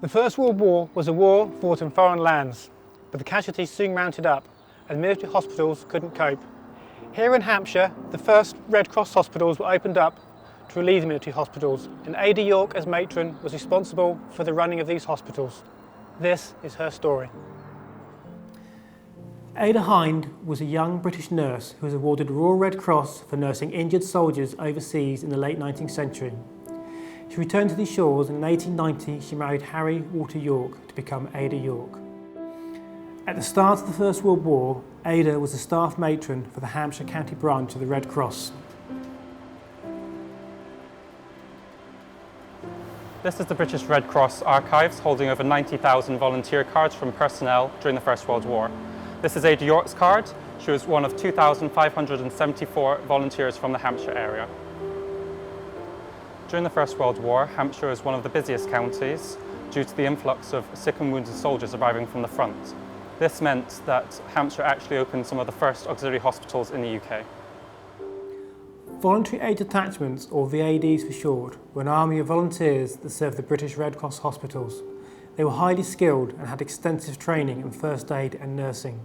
The First World War was a war fought in foreign lands, but the casualties soon mounted up and military hospitals couldn't cope. Here in Hampshire, the first Red Cross hospitals were opened up to relieve the military hospitals, and Ada Yorke, as matron, was responsible for the running of these hospitals. This is her story. Annie Hind was a young British nurse who was awarded the Royal Red Cross for nursing injured soldiers overseas in the late 19th century. She returned to these shores and in 1890 she married Harry Walter Yorke to become Ada Yorke. At the start of the First World War, Ada was a staff matron for the Hampshire County branch of the Red Cross. This is the British Red Cross archives holding over 90,000 volunteer cards from personnel during the First World War. This is Ada Yorke's card. She was one of 2,574 volunteers from the Hampshire area. During the First World War, Hampshire was one of the busiest counties due to the influx of sick and wounded soldiers arriving from the front. This meant that Hampshire actually opened some of the first auxiliary hospitals in the UK. Voluntary Aid Detachments, or VADs for short, were an army of volunteers that served the British Red Cross hospitals. They were highly skilled and had extensive training in first aid and nursing.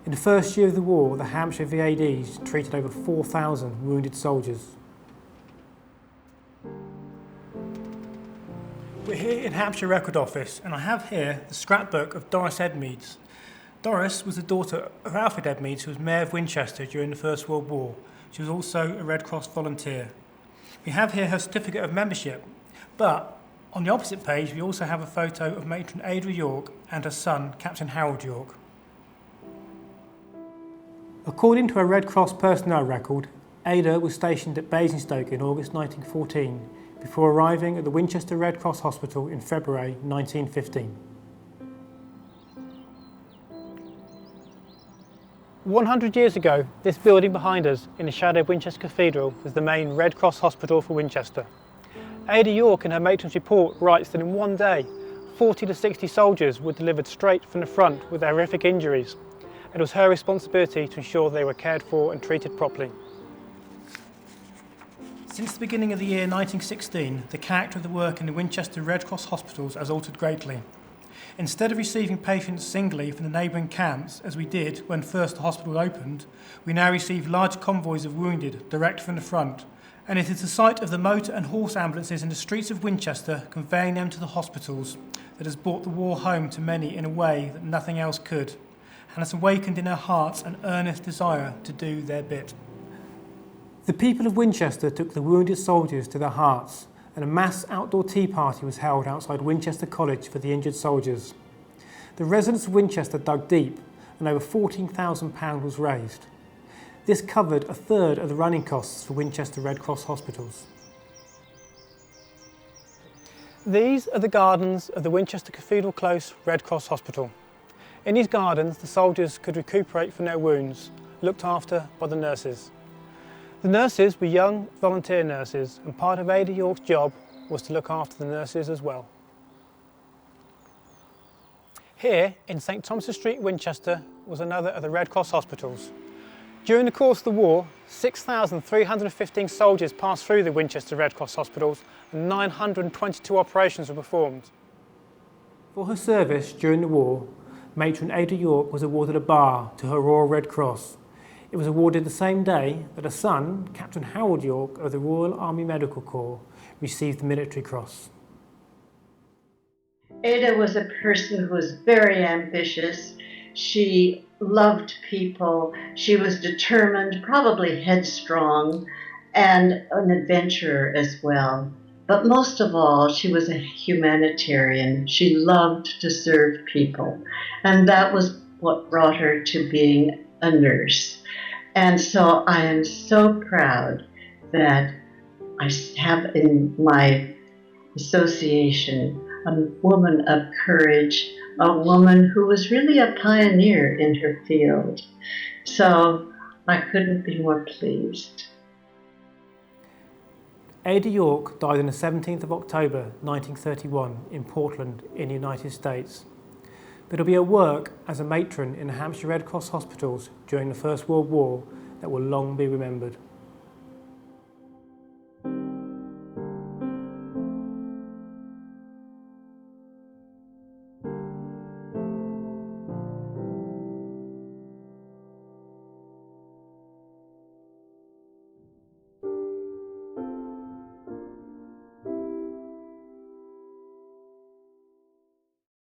In the first year of the war, the Hampshire VADs treated over 4,000 wounded soldiers. We're here in Hampshire Record Office, and I have here the scrapbook of Doris Edmeades. Doris was the daughter of Alfred Edmeades, who was Mayor of Winchester during the First World War. She was also a Red Cross volunteer. We have here her certificate of membership, but on the opposite page we also have a photo of matron Ada Yorke and her son, Captain Harold Yorke. According to a Red Cross personnel record, Ada was stationed at Basingstoke in August 1914 before arriving at the Winchester Red Cross Hospital in February 1915. 100 years ago, this building behind us in the shadow of Winchester Cathedral was the main Red Cross hospital for Winchester. Ada Yorke in her matron's report writes that in one day, 40 to 60 soldiers were delivered straight from the front with horrific injuries. It was her responsibility to ensure they were cared for and treated properly. Since the beginning of the year 1916, the character of the work in the Winchester Red Cross hospitals has altered greatly. Instead of receiving patients singly from the neighbouring camps, as we did when first the hospital opened, we now receive large convoys of wounded direct from the front, and it is the sight of the motor and horse ambulances in the streets of Winchester conveying them to the hospitals that has brought the war home to many in a way that nothing else could, and has awakened in our hearts an earnest desire to do their bit. The people of Winchester took the wounded soldiers to their hearts, and a mass outdoor tea party was held outside Winchester College for the injured soldiers. The residents of Winchester dug deep, and over £14,000 was raised. This covered a third of the running costs for Winchester Red Cross hospitals. These are the gardens of the Winchester Cathedral Close Red Cross Hospital. In these gardens, the soldiers could recuperate from their wounds, looked after by the nurses. The nurses were young volunteer nurses, and part of Ada Yorke's job was to look after the nurses as well. Here in St Thomas's Street, Winchester, was another of the Red Cross hospitals. During the course of the war, 6,315 soldiers passed through the Winchester Red Cross hospitals and 922 operations were performed. For her service during the war, matron Ada Yorke was awarded a bar to her Royal Red Cross. It was awarded the same day that her son, Captain Harold Yorke of the Royal Army Medical Corps, received the Military Cross. Ada was a person who was very ambitious. She loved people. She was determined, probably headstrong, and an adventurer as well. But most of all, she was a humanitarian. She loved to serve people. And that was what brought her to being a nurse. And so I am so proud that I have in my association a woman of courage, a woman who was really a pioneer in her field. So I couldn't be more pleased. Ada Yorke died on the 17th of October 1931 in Portland in the United States. But it'll be her work as a matron in the Hampshire Red Cross hospitals during the First World War that will long be remembered.